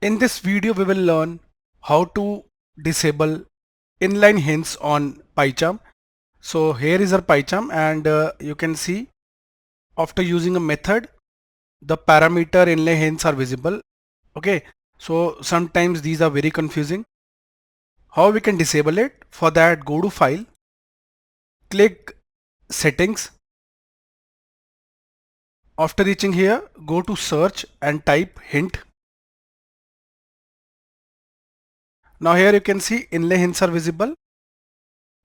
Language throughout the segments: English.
In this video, we will learn how to disable inline hints on PyCharm. So here is our PyCharm, and you can see after using a method, the parameter inlay hints are visible. Okay, so sometimes these are very confusing. How we can disable it? For that, go to File, click Settings. After reaching here, go to Search and type hint. Now here you can see inlay hints are visible,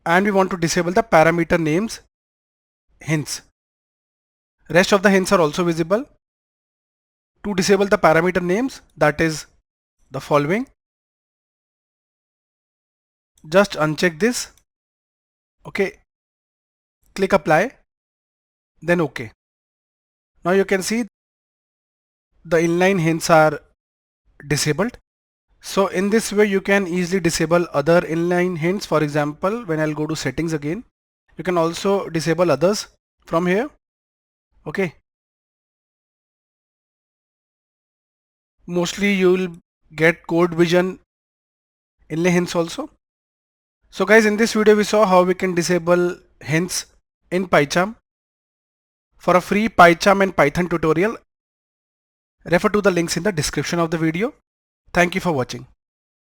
and we want to disable the parameter names hints. Rest of the hints are also visible. To disable the parameter names, that is the following. Just uncheck this. Okay. Click apply. Then OK. Now you can see the inline hints are disabled. So in this way you can easily disable other inline hints. For example, when I'll go to settings again, you can also disable others from here. Okay. Mostly you will get code vision inlay hints also. So guys, in this video we saw how we can disable hints in PyCharm. For a free PyCharm and Python tutorial, refer to the links in the description of the video. Thank you for watching.